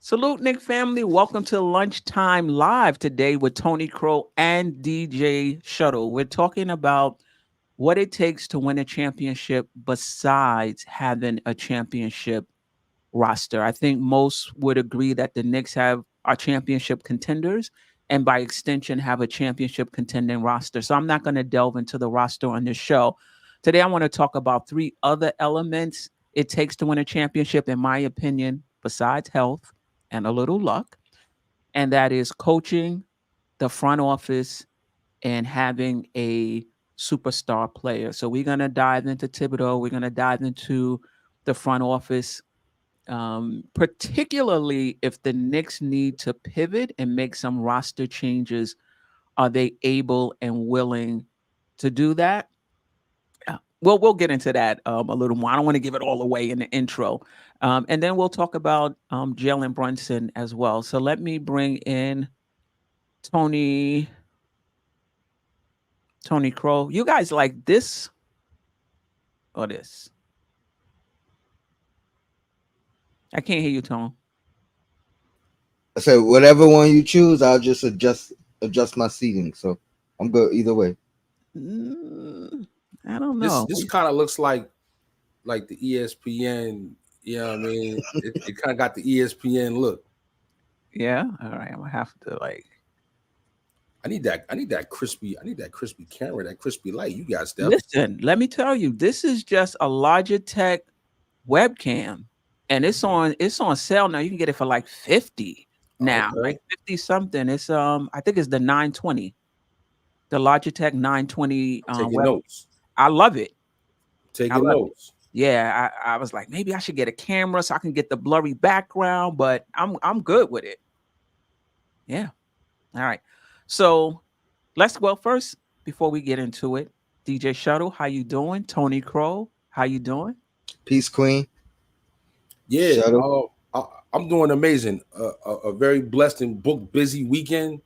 Salute, Nick family. Welcome to Lunchtime Live today with Tony Crow and DJ Shuttle. We're talking about what it takes to win a championship besides having a championship roster. I think most would agree that the Knicks have our championship contenders and by extension have a championship contending roster. So I'm not going to delve into the roster on this show. Today I want to talk about three other elements it takes to win a championship, in my opinion, besides health and a little luck. And that is coaching, the front office, and having a superstar player. So we're going to dive into Thibodeau. We're going to dive into the front office, particularly if the Knicks need to pivot and make some roster changes. Are they able and willing to do that? Well, we'll get into that a little more. I don't want to give it all away in the intro. And then we'll talk about Jalen Brunson as well. So let me bring in Tony Crow. You guys like this or this? I can't hear you, Tone. I said whatever one you choose, I'll just adjust my seating. So I'm good either way. I don't know. This kind of looks like the ESPN. You know what I mean? It kind of got the ESPN look. Yeah. All right. I'm gonna have to like. I need that crispy camera, that crispy light. You got stuff. Listen, let me tell you, this is just a Logitech webcam, and it's on sale now. You can get it for like 50 now, Okay. like 50 something. It's I think it's the 920, the Logitech 920. Taking notes. I love it. Taking notes. Yeah, I was like, maybe I should get a camera so I can get the blurry background, but I'm good with it. Yeah. All right. So first, before we get into it, DJ Shuttle, how you doing? Tony Crow, how you doing? Peace, Queen. Yeah, I'm doing amazing. A very blessed and book busy weekend.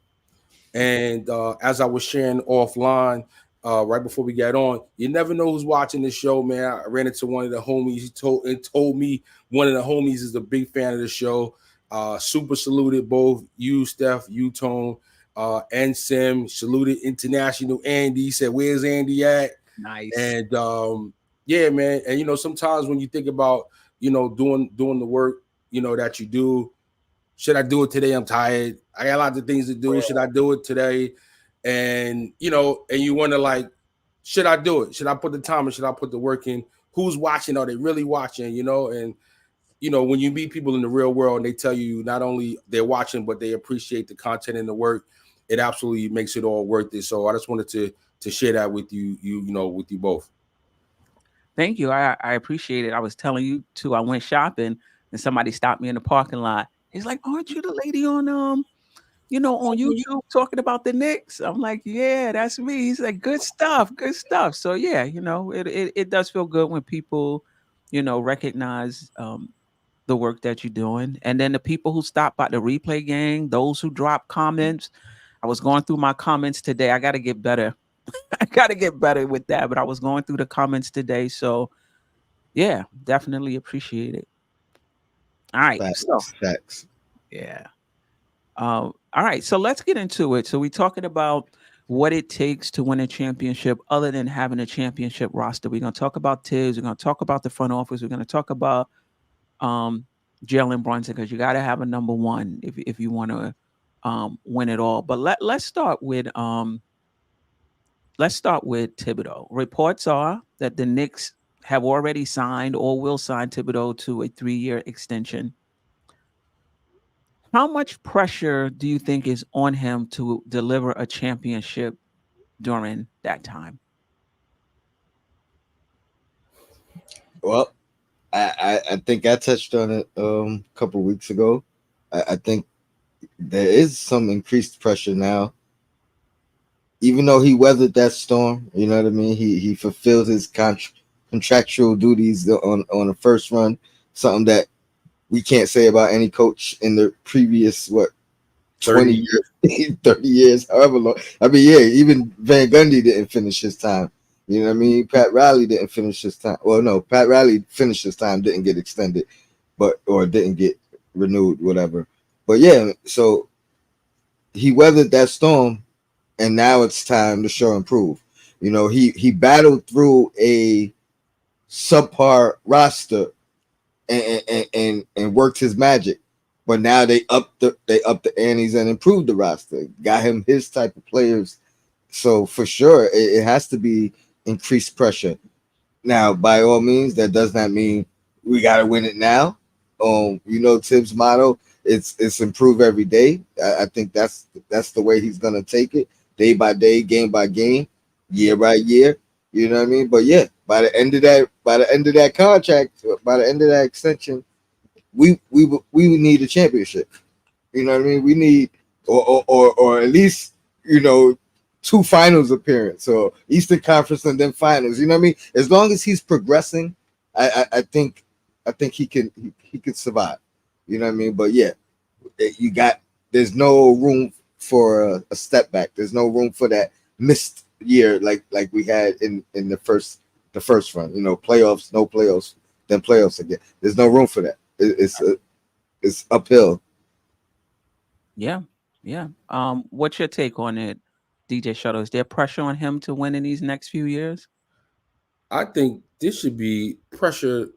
And as I was sharing offline, right before we got on, you never know who's watching this show, man. I ran into one of the homies. He told me one of the homies is a big fan of the show. Super saluted both you, Steph, you, Tone, and Sim. Saluted international Andy. He said, "Where's Andy at?" Nice. And yeah, man. And sometimes when you think about doing the work that you do, should I do it today? I'm tired. I got a lot of things to do. Right. Should I do it today? And you wonder, like, should I do it? Should I put the time and should I put the work in? Who's watching? Are they really watching? And when you meet people in the real world and they tell you not only they're watching, but they appreciate the content and the work, it absolutely makes it all worth it. So I just wanted to share that with you, with you both. Thank you. I appreciate it. I was telling you too, I went shopping and somebody stopped me in the parking lot. He's like, "Aren't you the lady on on YouTube talking about the Knicks?" I'm like, "Yeah, that's me." He's like, good stuff. So yeah, it does feel good when people, recognize the work that you're doing. And then the people who stop by the replay gang, those who drop comments. I was going through my comments today. I got to get better. I got to get better with that. But I was going through the comments today. So yeah, definitely appreciate it. All right. Facts. Yeah. All right. So let's get into it. So we're talking about what it takes to win a championship other than having a championship roster. We're going to talk about Tibbs. We're going to talk about the front office. We're going to talk about Jalen Brunson, because you got to have a number one if you want to win it all. But let's start with Thibodeau. Reports are that the Knicks have already signed or will sign Thibodeau to a 3-year extension. How much pressure do you think is on him to deliver a championship during that time? Well, I think I touched on it a couple of weeks ago. I think there is some increased pressure now. Even though he weathered that storm, you know what I mean? He fulfilled his contractual duties on the first run, something that we can't say about any coach in the previous 20 years, 30 years, however long. I mean, yeah, even Van Gundy didn't finish his time. You know what I mean? Pat Riley didn't finish his time. Well, no, Pat Riley finished his time, didn't get extended, or didn't get renewed, whatever. But yeah, so he weathered that storm, and now it's time to show and prove. You know, he battled through a subpar roster and worked his magic. But now they upped the antes and improved the roster, got him his type of players. So for sure, it has to be increased pressure. Now, by all means, that does not mean we got to win it now. You know, Tibbs' motto, it's improve every day. I think that's the way he's gonna take it, day by day, game by game, year by year. You know what I mean? But yeah, by the end of that contract, by the end of that extension, we need a championship. You know what I mean? We need or at least, you know, two finals appearance or Eastern Conference and then finals. You know what I mean? As long as he's progressing, I think he can survive. You know what I mean? But yeah, there's no room for a step back. There's no room for that missed year like we had in the first run. You know, playoffs, no playoffs, then playoffs again. There's no room for that. It's uphill. Yeah, yeah. What's your take on it, DJ Shuttle? Is there pressure on him to win in these next few years? I think this should be pressure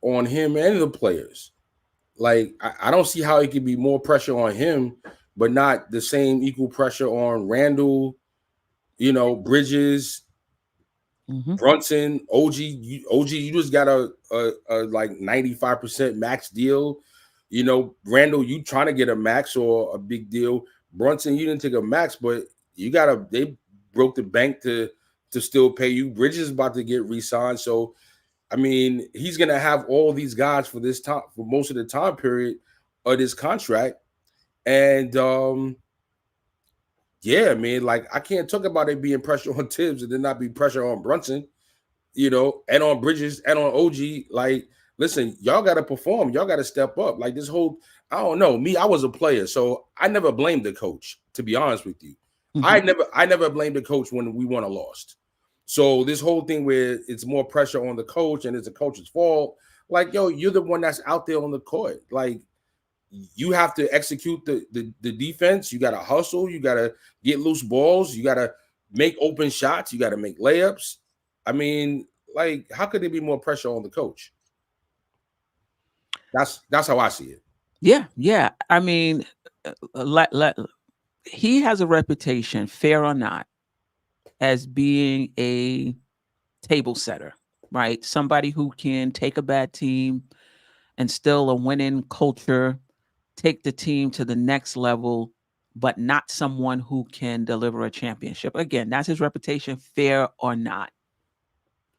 on him and the players. Like, I don't see how it could be more pressure on him, but not the same equal pressure on Randall, you know, Bridges, Brunson, OG. You just got a like 95% max deal. You know, Randall, you trying to get a max or a big deal. Brunson, you didn't take a max, but they broke the bank to still pay you. Bridges is about to get re-signed. So I mean, he's gonna have all these guys for this time, for most of the time period of this contract. And yeah, man, like I can't talk about it being pressure on Tibbs and then not be pressure on Brunson, you know, and on Bridges and on OG. Like, listen, y'all got to perform. Y'all got to step up. Like this whole, I don't know. Me, I was a player, so I never blamed the coach. To be honest with you, I never blamed the coach when we won or lost. So this whole thing where it's more pressure on the coach and it's the coach's fault. Like, yo, you're the one that's out there on the court. Like, you have to execute the defense. You got to hustle. You got to get loose balls. You got to make open shots. You got to make layups. I mean, like, how could there be more pressure on the coach? That's how I see it. Yeah, yeah. I mean, he has a reputation, fair or not, as being a table setter, right? Somebody who can take a bad team, instill a winning culture, take the team to the next level, but not someone who can deliver a championship. Again, that's his reputation, fair or not.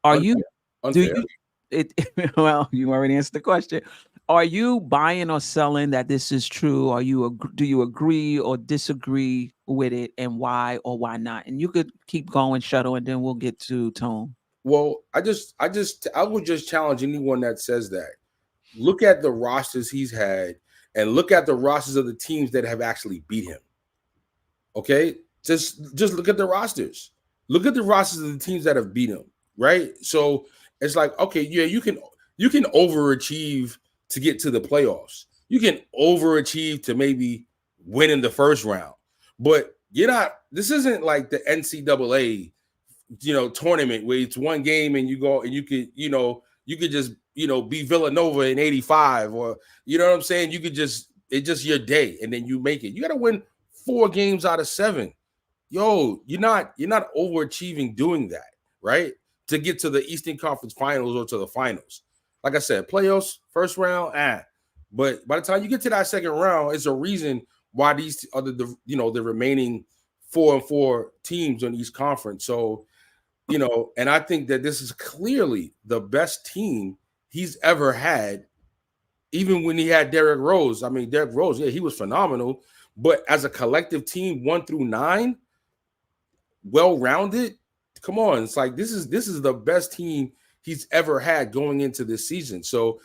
Are you? Unfair. Do you? Well, you already answered the question. Are you buying or selling that this is true? Do you agree or disagree with it, and why or why not? And you could keep going, Shuttle, and then we'll get to Tone. Well, I would just challenge anyone that says that. Look at the rosters he's had and look at the rosters of the teams that have actually beat him. Okay? Just look at the rosters. Look at the rosters of the teams that have beat him, right? So it's like, okay, yeah, you can overachieve to get to the playoffs. You can overachieve to maybe win in the first round. But this isn't like the NCAA, tournament where it's one game and you go and you could just, be Villanova in 85 or, you know what I'm saying? You could it's just your day and then you make it. You got to win 4 games out of 7. Yo, you're not overachieving doing that, right? To get to the Eastern Conference Finals or to the finals. Like I said, playoffs, first round, but by the time you get to that second round, it's a reason why these are the remaining 4-4 teams on each conference. So, and I think that this is clearly the best team he's ever had, even when he had Derrick Rose. I mean, Derrick Rose, yeah, he was phenomenal, but as a collective team, 1 through 9, well-rounded, come on, it's like this is the best team he's ever had going into this season. So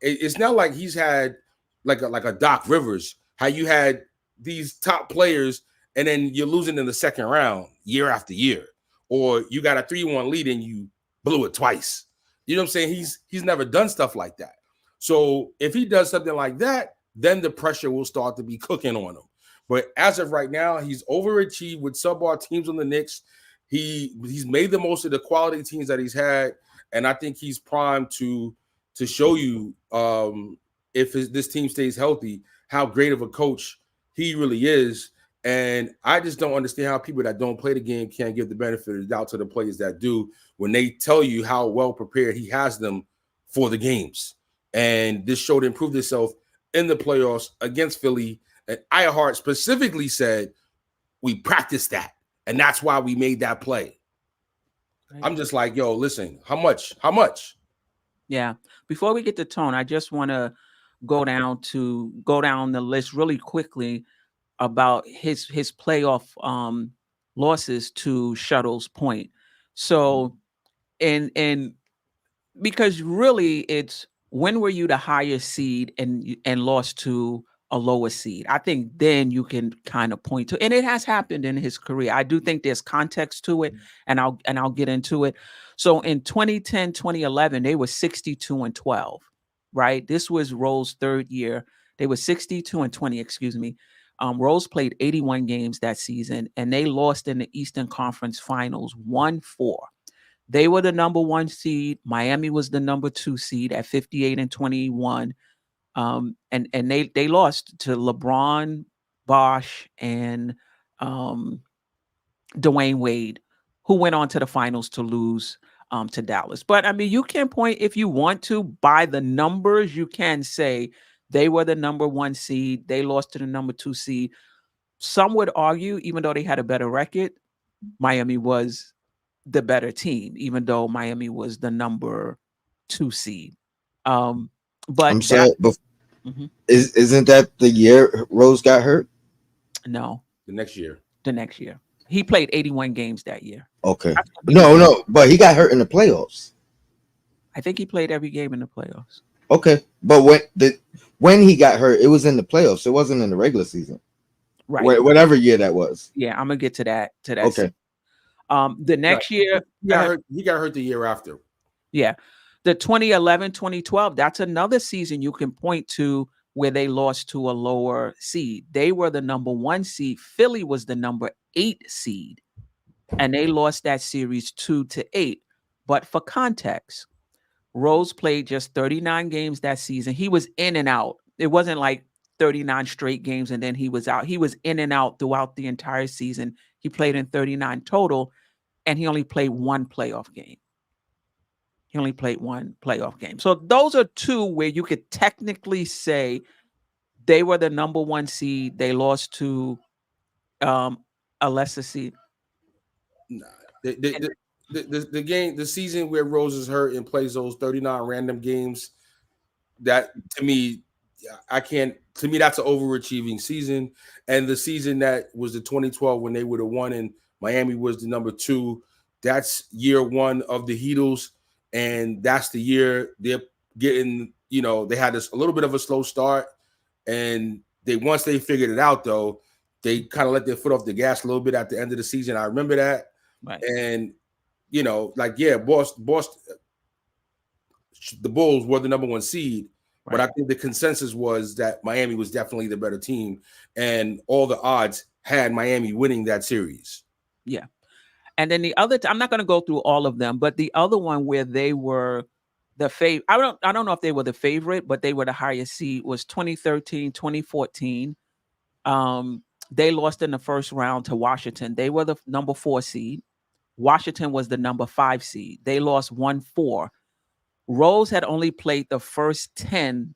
it's not like he's had like a Doc Rivers, how you had these top players and then you're losing in the second round year after year, or you got a 3-1 lead and you blew it twice. You know what I'm saying? He's never done stuff like that. So if he does something like that, then the pressure will start to be cooking on him. But as of right now, he's overachieved with sub-par teams on the Knicks. He's made the most of the quality teams that he's had, and I think he's primed to show you if this team stays healthy, how great of a coach he really is. And I just don't understand how people that don't play the game can't give the benefit of the doubt to the players that do when they tell you how well prepared he has them for the games. And this showed improved itself in the playoffs against Philly. And Ironheart specifically said, we practiced that. And that's why we made that play. Right. I'm just like, yo, listen, how much? How much? Yeah. Before we get to Tone, I just want to go down the list really quickly about his playoff losses to Shuttle's point. So, and because really it's when were you the higher seed and lost to a lower seed? I think then you can kind of point to, and it has happened in his career. I do think there's context to it, and I'll get into it. So in 2010, 2011, they were 62-12, right? This was Roll's third year. They were 62-20, excuse me. Rose played 81 games that season, and they lost in the Eastern Conference Finals 1-4. They were the number 1 seed. Miami was the number 2 seed at 58-21. And they lost to LeBron, Bosh, and Dwayne Wade, who went on to the finals to lose to Dallas. But I mean, you can point, if you want to, by the numbers, you can say they were the number 1 seed. They lost to the number 2 seed. Some would argue, even though they had a better record, Miami was the better team, even though Miami was the number 2 seed. But I'm sorry, isn't that the year Rose got hurt? No, the next year. He played 81 games that year. Okay, no, but he got hurt in the playoffs. I think he played every game in the playoffs. Okay, but when he got hurt, it was in the playoffs. It wasn't in the regular season, right? Whatever year that was. Yeah, I'm gonna get to that. Okay. The next year, he got hurt the year after. Yeah, the 2011, 2012. That's another season you can point to where they lost to a lower seed. They were the number 1 seed. Philly was the number 8 seed, and they lost that series 2-8. But for context, Rose played just 39 games that season. He was in and out. It wasn't like 39 straight games and then he was out. He was in and out throughout the entire season. He played in 39 total, and he only played 1 playoff game. So those are 2 where you could technically say they were the number 1 seed. They lost to a lesser seed. Nah, the season where Rose is hurt and plays those 39 random games, that to me, that's an overachieving season. And the season that was the 2012 when they would have won and Miami was the number 2, that's year 1 of the Heatles. And that's the year they're getting, they had a little bit of a slow start. And once they figured it out, though, they kind of let their foot off the gas a little bit at the end of the season. I remember that. Right. And, Boston, the Bulls were the number 1 seed. Right. But I think the consensus was that Miami was definitely the better team. And all the odds had Miami winning that series. Yeah. And then the other, I'm not going to go through all of them, but the other one where they were the favorite, I don't know if they were the favorite, but they were the highest seed, was 2013, 2014. They lost in the first round to Washington. They were the number 4 seed. Washington was the number 5 seed. They lost 1-4. Rose had only played the first 10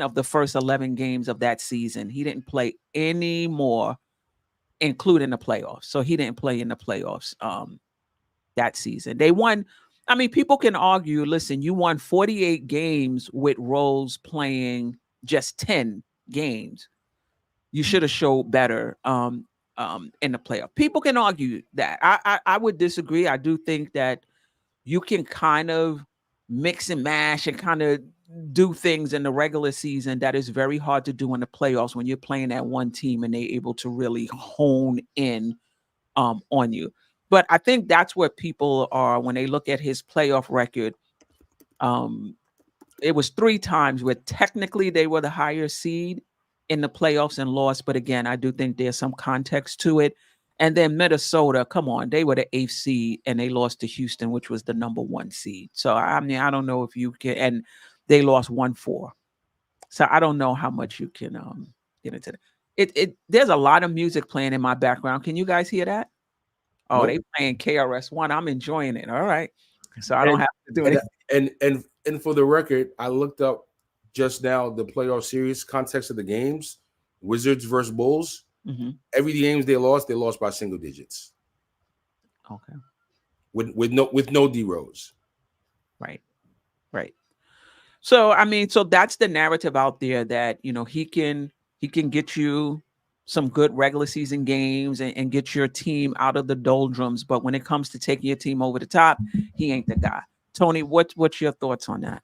of the first 11 games of that season. He didn't play any more, including the playoffs. So he didn't play in the playoffs that season. They won. I mean, people can argue, listen, you won 48 games with Rose playing just 10 games. You should have showed better in the playoff. People can argue that. I would disagree. I do think that you can kind of mix and mash and kind of do things in the regular season that is very hard to do in the playoffs when you're playing at one team and they're able to really hone in on you. But I think that's where people are when they look at his playoff record. it was 3 times where technically they were the higher seed in the playoffs and lost. But again, I do think there's some context to it. And then Minnesota, come on, they were the 8th seed and they lost to Houston, which was the number 1 seed. So I mean, I don't know if you can, and they lost 1-4. So I don't know how much you can get into that. It there's a lot of music playing in my background. Can you guys hear that? Oh, they Nope. playing KRS-One. I'm enjoying it. All right. So I don't And have to do and anything. and for the record, I looked up just now the playoff series context of the games. Wizards versus Bulls. Mhm. Every games they lost by single digits Okay. with no D Rose. Right. Right. So I mean, so that's the narrative out there that he can get you some good regular season games and get your team out of the doldrums. But when it comes to taking your team over the top, he ain't the guy. Tony, what's your thoughts on that?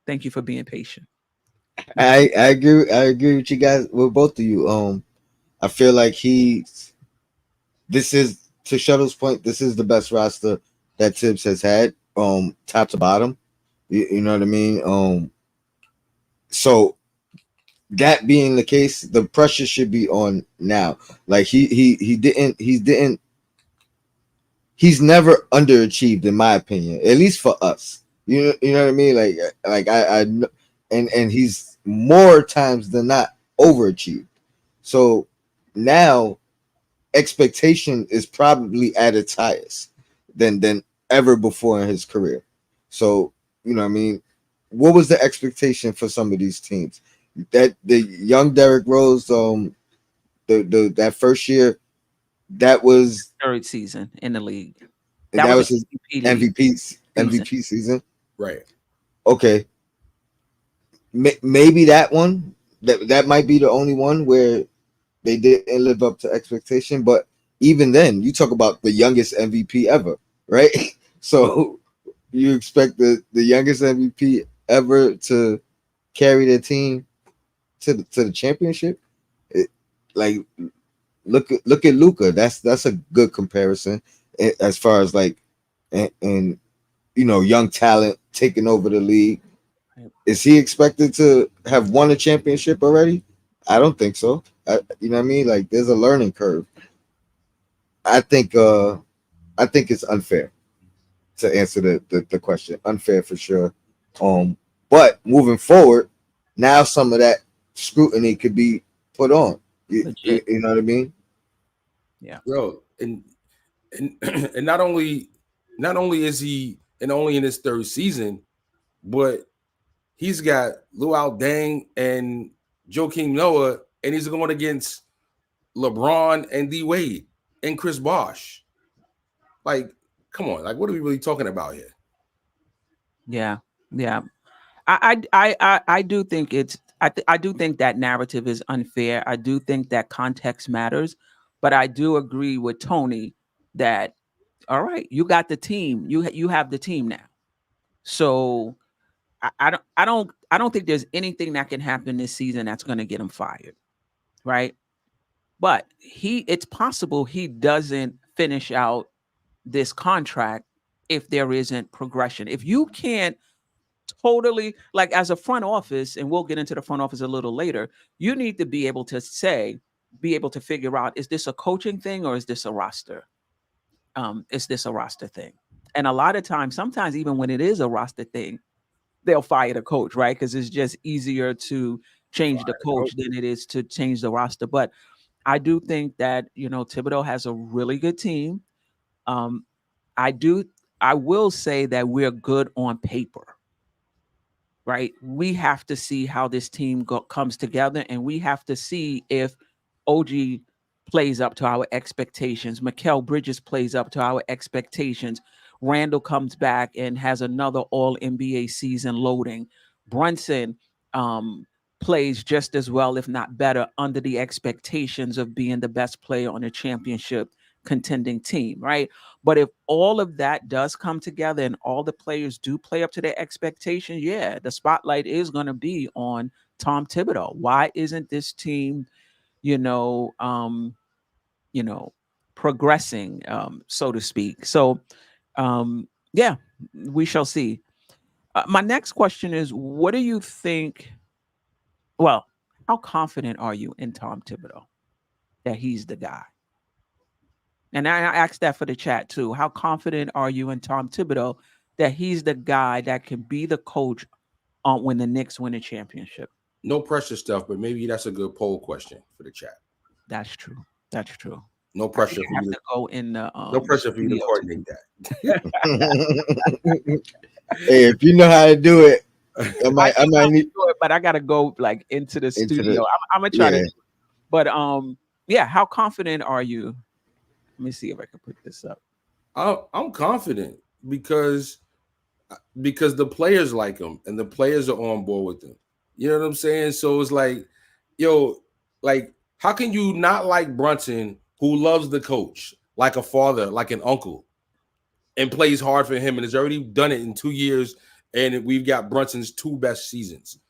Thank you for being patient. I agree with you guys, with both of you. I feel like this is, to Shuttle's point, this is the best roster that Tibbs has had, top to bottom. You know what I mean? So that being the case, the pressure should be on now. Like he's never underachieved in my opinion, at least for us. You know what I mean? Like I kn- and he's more times than not overachieved. So now expectation is probably at its highest than ever before in his career. So, you know what I mean? What was the expectation for some of these teams? That the young Derrick Rose, the that first year, that was Third season in the league. That that was an was his MVP league MVP season. MVP season. Right. Okay, maybe that one, that might be the only one where they didn't live up to expectation. But even then, you talk about the youngest MVP ever, right? So you expect the youngest MVP ever to carry their team to the championship? It, like look at Luca. That's a good comparison, as far as like, and young talent taking over the league. Is he expected to have won a championship already? I don't think so. You know what I mean? Like, there's a learning curve. I think I think it's unfair to answer the question. Unfair for sure. But moving forward, now some of that scrutiny could be put on. Legit. You know what I mean? Yeah. Bro, and and not only is he and only in his third season, but he's got Luau Dang and Joakim Noah, and he's going against LeBron and D Wade and Chris Bosh. Like, come on, like what are we really talking about here? Yeah. Yeah. I do think I do think that narrative is unfair. I do think that context matters, but I do agree with Tony that all right, you got the team. You have the team now. So I don't think there's anything that can happen this season that's going to get him fired, right? But it's possible he doesn't finish out this contract if there isn't progression. If you can't totally, like, as a front office, and we'll get into the front office a little later, you need to be able to be able to figure out, is this a coaching thing or is this a roster? Is this a roster thing? And a lot of times, sometimes even when it is a roster thing, they'll fire the coach, right? Because it's just easier to change the coach than it is to change the roster. But I do think that Thibodeau has a really good team. Um, I do. I will say that we're good on paper, right? We have to see how this team comes together, and we have to see if OG plays up to our expectations. Mikal Bridges plays up to our expectations. Randall comes back and has another All NBA season loading. Brunson plays just as well, if not better, under the expectations of being the best player on a championship contending team, right? But if all of that does come together and all the players do play up to their expectations, yeah, the spotlight is going to be on Tom Thibodeau. Why isn't this team, you know, um, you know, progressing, so to speak? So, yeah, we shall see. My next question is, what do you think? Well, how confident are you in Tom Thibodeau that he's the guy? And I asked that for the chat too. How confident are you in Tom Thibodeau that he's the guy that can be the coach when the Knicks win a championship? No pressure stuff, but maybe that's a good poll question for the chat. That's true. That's true. No pressure I for have you. to go in the No pressure for you to studio coordinate that. Hey, if you know how to do it, I I might know how to need do it, but I gotta go like into the into studio. the I'm gonna try to, yeah. but yeah. How confident are you? Let me see if I can put this up. I'm confident because the players like him and the players are on board with him. You know what I'm saying? So it's like, yo, like, how can you not like Brunson, who loves the coach like a father, like an uncle, and plays hard for him and has already done it in 2 years, and we've got Brunson's 2 best seasons?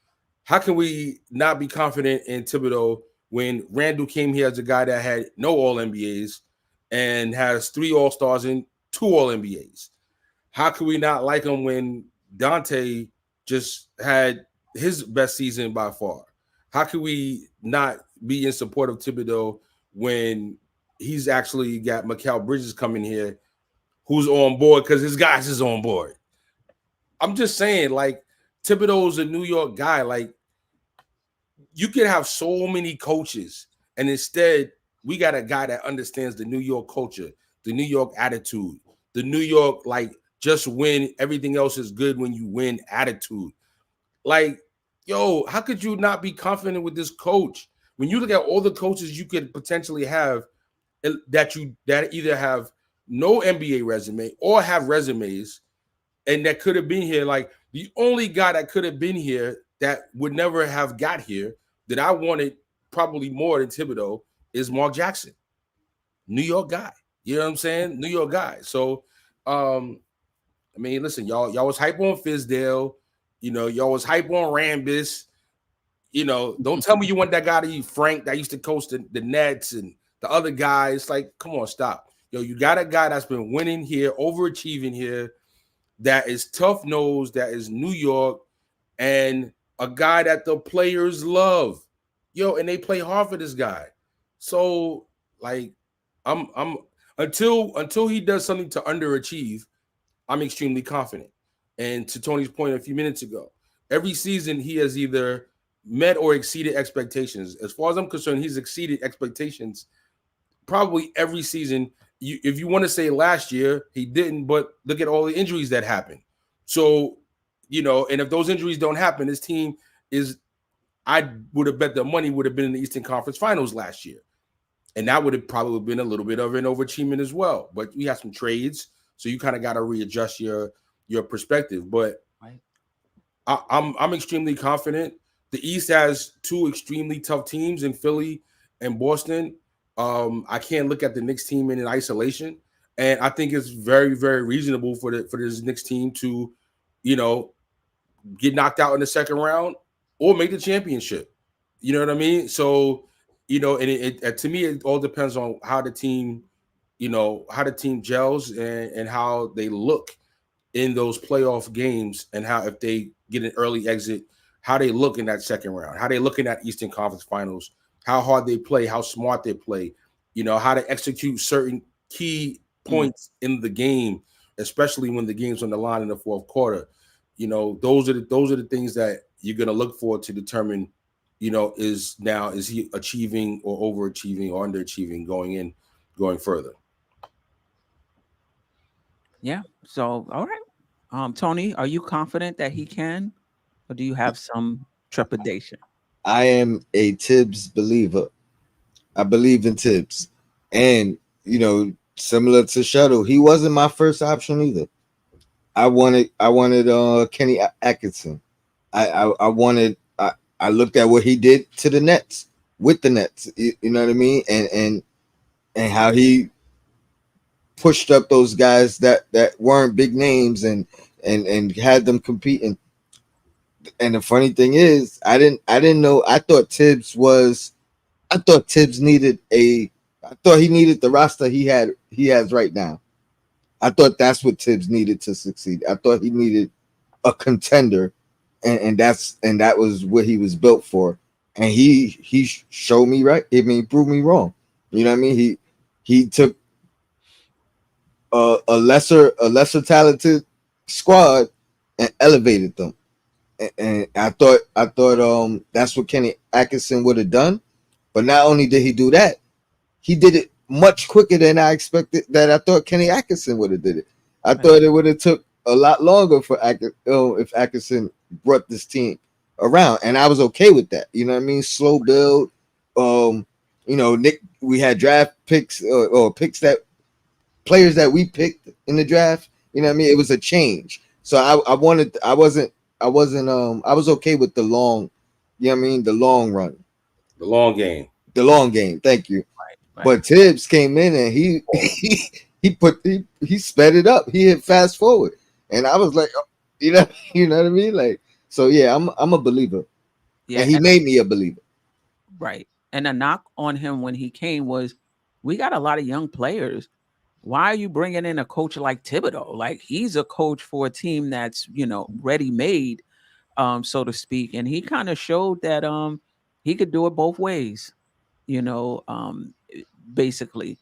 How can we not be confident in Thibodeau when Randall came here as a guy that had no All NBAs and has 3 All Stars and 2 All NBAs? How can we not like him when Dante just had his best season by far? How can we not be in support of Thibodeau when he's actually got Mikal Bridges coming here, who's on board because his guys is on board? I'm just saying, like, Thibodeau's a New York guy. Like, you could have so many coaches, and instead we got a guy that understands the New York culture, the New York attitude, the New York, like, just win, everything else is good when you win attitude. Like, yo, how could you not be confident with this coach when you look at all the coaches you could potentially have that either have no NBA resume or have resumes and that could have been here? Like, the only guy that could have been here that would never have got here that I wanted probably more than Thibodeau is Mark Jackson, New York guy. You know what I'm saying? New York guy. So, I mean, listen, y'all was hype on Fizdale. You know, y'all was hype on Rambis. You know, don't tell me you want that guy to be Frank that used to coach the Nets and the other guys. Like, come on, stop. Yo, you got a guy that's been winning here, overachieving here, that is tough nosed, that is New York, and a guy that the players love. Yo, and they play hard for this guy. So, like, I'm until he does something to underachieve, I'm extremely confident. And to Tony's point a few minutes ago, every season he has either met or exceeded expectations. As far as I'm concerned, he's exceeded expectations probably every season. If you want to say last year, he didn't, but look at all the injuries that happened. So, you know, and if those injuries don't happen, this team is, I would have bet the money would have been in the Eastern Conference Finals last year. And that would have probably been a little bit of an overachievement as well. But we have some trades, so you kind of got to readjust your perspective. But Right. I'm extremely confident. The East has 2 extremely tough teams in Philly and Boston. I can't look at the Knicks team in isolation, and I think it's very, very reasonable for this Knicks team to, you know, get knocked out in the second round or make the championship. You know what I mean? So, you know, and it to me, it all depends on how the team, you know, how the team gels and how they look in those playoff games, and how, if they get an early exit, how they look in that second round, how they look in that Eastern Conference Finals, how hard they play, how smart they play, you know, how to execute certain key points in the game, especially when the game's on the line in the fourth quarter. You know, those are the things that you're going to look for to determine, you know, is he achieving or overachieving or underachieving going further. Yeah. So, all right. Tony, are you confident that he can, or do you have some trepidation? I am a Tibbs believer. I believe in Tibbs, and you know, similar to Shuttle, he wasn't my first option either. I wanted Kenny Atkinson. I wanted I looked at what he did to the Nets with the Nets. You know what I mean, and how he pushed up those guys that weren't big names and had them competing. And the funny thing is, I didn't know. I thought Tibbs needed I thought he needed the roster he has right now. I thought that's what Tibbs needed to succeed. I thought he needed a contender, and that was what he was built for. And he showed me right. I mean, he proved me wrong. You know what I mean? He took a lesser talented squad and elevated them. And I thought that's what Kenny Atkinson would have done. But not only did he do that, he did it much quicker than I expected. That I thought Kenny Atkinson would have did it. I thought it would have took a lot longer for if Atkinson brought this team around, and I was okay with that. You know what I mean? Slow build. Nick, we had draft picks or picks that players that we picked in the draft. You know what I mean? It was a change. So I was okay with the long, you know what I mean? The long run. The long game. The long game. Thank you. Right. But Tibbs came in and he sped it up. He hit fast forward. And I was like, you know what I mean? Like, so yeah, I'm a believer. Yeah, and he made me a believer. Right. And a knock on him when he came was, we got a lot of young players. Why are you bringing in a coach like Thibodeau? Like, he's a coach for a team that's, ready made, so to speak. And he kind of showed that he could do it both ways, basically.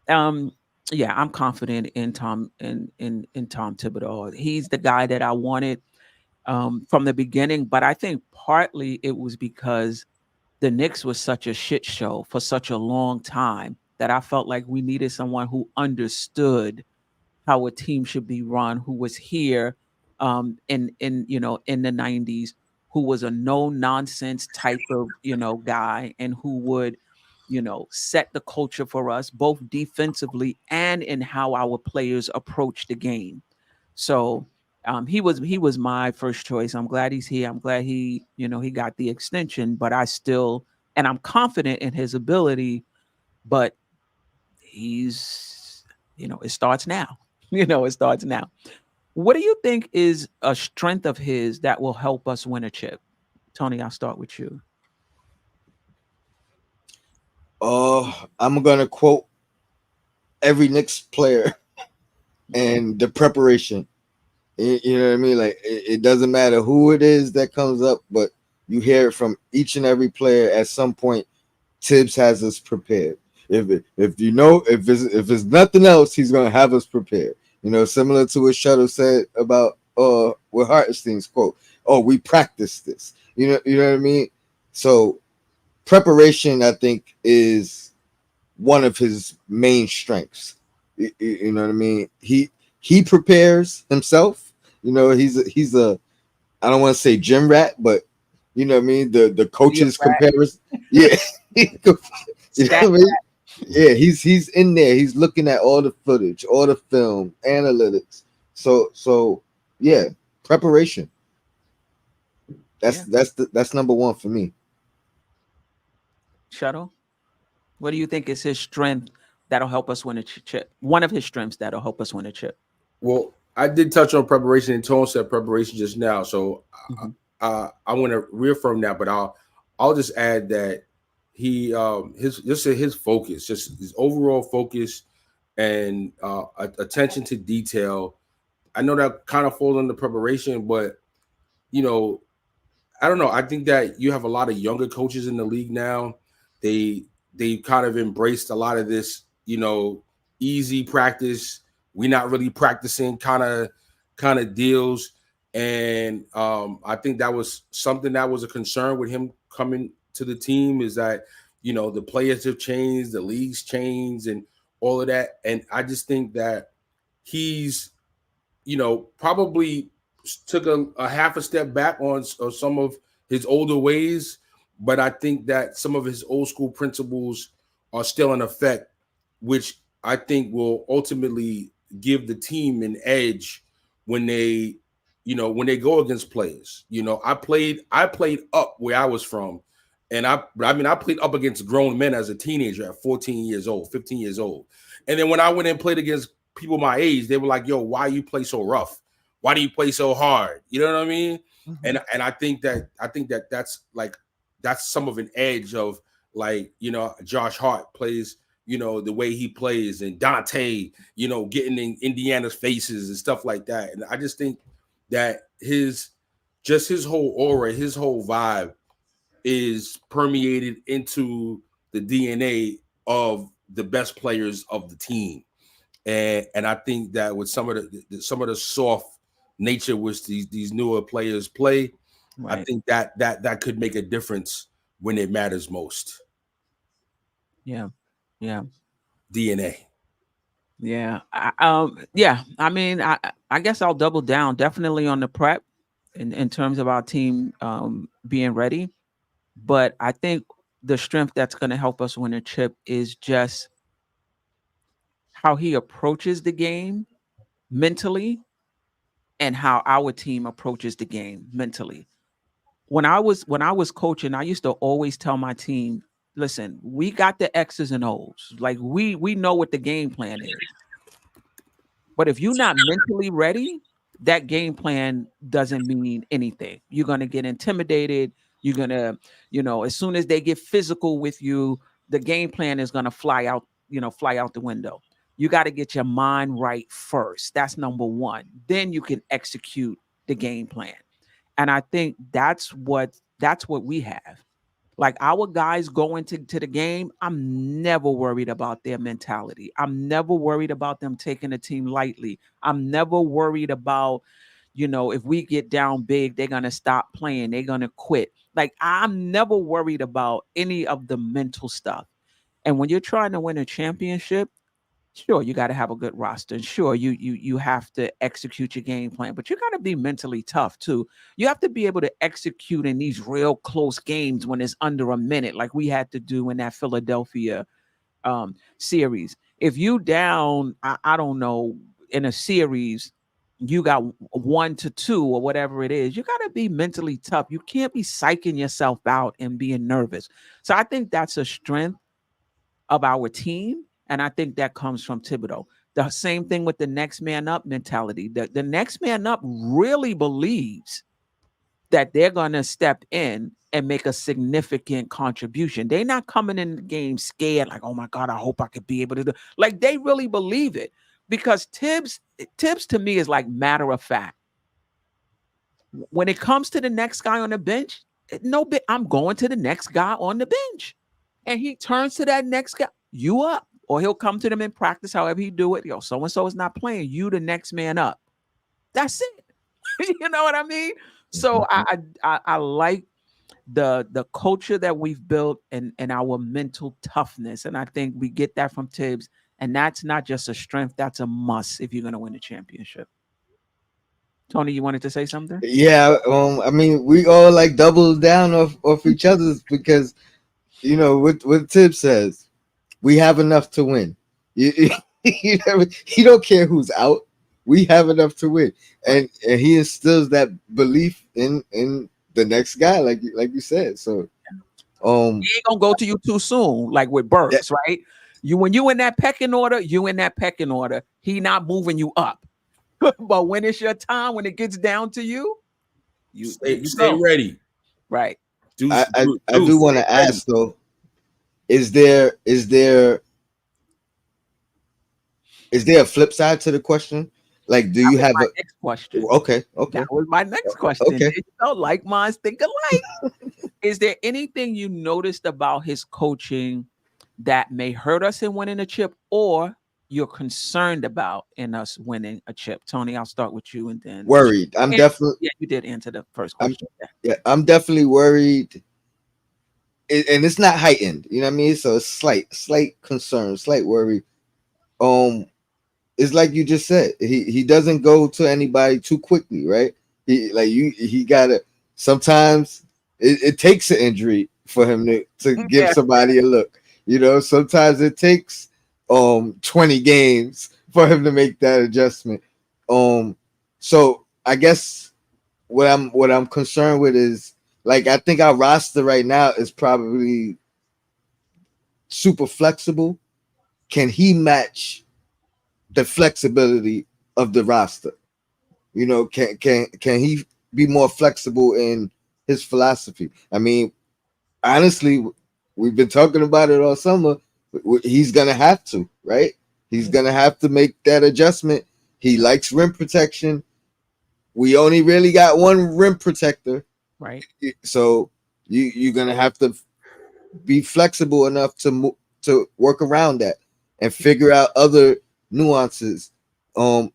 Yeah, I'm confident in Tom in Tom Thibodeau. He's the guy that I wanted from the beginning, but I think partly it was because the Knicks was such a shit show for such a long time that I felt like we needed someone who understood how a team should be run, who was here in the 90s, who was a no nonsense type of guy, and who would set the culture for us both defensively and in how our players approach the game. So he was my first choice. I'm glad he's here. I'm glad he got the extension, but and I'm confident in his ability, but it starts now. It starts now. What do you think is a strength of his that will help us win a chip? Tony, I'll start with you. I'm gonna quote every Knicks player and the preparation. You know what I mean? Like, it doesn't matter who it is that comes up, but you hear it from each and every player at some point. Tibbs has us prepared. If it's nothing else, he's gonna have us prepared. Similar to what Shuttle said about with Hartenstein's quote. Oh, we practice this. You know what I mean? So preparation, I think, is one of his main strengths. You know what I mean? He prepares himself. He's a I don't want to say gym rat, but you know what I mean? The coaches comparison. Yeah. You know what I mean? Yeah, he's in there. He's looking at all the footage, all the film, analytics. So yeah, preparation. That's number one for me. Shuttle, what do you think is his strength that'll help us win a chip? One of his strengths that'll help us win a chip. Well, I did touch on preparation, and Tone said preparation just now. So I want to reaffirm that, but I'll just add that he his focus, just his overall focus and attention to detail. I know that kind of falls under preparation, but I don't know. I think that you have a lot of younger coaches in the league now. They kind of embraced a lot of this, easy practice. We're not really practicing kind of deals. And I think that was something that was a concern with him coming to the team, is that, the players have changed, the league's changed, and all of that. And I just think that he's, probably took a half a step back on some of his older ways. But I think that some of his old school principles are still in effect, which I think will ultimately give the team an edge when they go against players. I played up where I was from, and I played up against grown men as a teenager at 14 years old, 15 years old. And then when I went and played against people my age, they were like, "Yo, why you play so rough? Why do you play so hard?" You know what I mean? Mm-hmm. And I think that that's some of an edge of, like, Josh Hart plays, the way he plays, and Dante, getting in Indiana's faces and stuff like that. And I just think that his whole aura, his whole vibe is permeated into the DNA of the best players of the team. And I think that with some of the soft nature which these newer players play, right. I think that could make a difference when it matters most. Yeah. DNA. Yeah. I mean, I guess I'll double down definitely on the prep in terms of our team being ready. But I think the strength that's going to help us win a chip is just how he approaches the game mentally and how our team approaches the game mentally. When I was coaching, I used to always tell my team, listen, we got the X's and O's. Like we know what the game plan is. But if you're not mentally ready, that game plan doesn't mean anything. You're going to get intimidated. You're going to, as soon as they get physical with you, the game plan is going to fly out the window. You got to get your mind right first. That's number one. Then you can execute the game plan. And I think that's what we have. Like our guys going to the game, I'm never worried about their mentality. I'm never worried about them taking the team lightly. I'm never worried about, if we get down big, they're going to stop playing. They're going to quit. Like I'm never worried about any of the mental stuff. And when you're trying to win a championship, sure, you got to have a good roster. And sure, you have to execute your game plan, but you got to be mentally tough too. You have to be able to execute in these real close games when it's under a minute, like we had to do in that Philadelphia series. If you down, I don't know, in a series, you got 1-2 or whatever it is, you got to be mentally tough. You can't be psyching yourself out and being nervous. So I think that's a strength of our team. And I think that comes from Thibodeau. The same thing with the next man up mentality. The next man up really believes that they're going to step in and make a significant contribution. They're not coming in the game scared, like, oh my God, I hope I could be able to do. Like they really believe it. Because Tibbs to me is like matter of fact. When it comes to the next guy on the bench, I'm going to the next guy on the bench. And he turns to that next guy, you up. Or he'll come to them in practice, however he do it. So-and-so is not playing. You the next man up. That's it. You know what I mean? So I like the culture that we've built and our mental toughness. And I think we get that from Tibbs. And that's not just a strength. That's a must if you're going to win a championship. Tony, you wanted to say something? Yeah. I mean, we all like double down off each other's because, what Tibbs says. We have enough to win. You don't care who's out. We have enough to win, and he instills that belief in the next guy, like you said. So, he ain't gonna go to you too soon, like with Burks, right? When you in that pecking order, He not moving you up. But when it's your time, when it gets down to you, you stay ready, right? I do want to ask though. Is there a flip side to the question? Like, do you have my next question? Okay. That was my next question. Okay. Like minds think alike. Is there anything you noticed about his coaching that may hurt us in winning a chip, or you're concerned about in us winning a chip? Tony, I'll start with you, and then worried. Yeah, you did answer the first question. I'm definitely worried. And it's not heightened, you know what I mean? So it's slight concern, slight worry. It's like you just said, he doesn't go to anybody too quickly, right? He gotta sometimes it takes an injury for him to give somebody a look. Sometimes it takes 20 games for him to make that adjustment. So I guess what I'm concerned with is, like, I think our roster right now is probably super flexible. Can he match the flexibility of the roster? Can he be more flexible in his philosophy? I mean, honestly, we've been talking about it all summer. He's gonna have to, right? He's gonna have to make that adjustment. He likes rim protection. we only really got one rim protector, Right. so you're gonna have to be flexible enough to work around that and figure out other nuances. And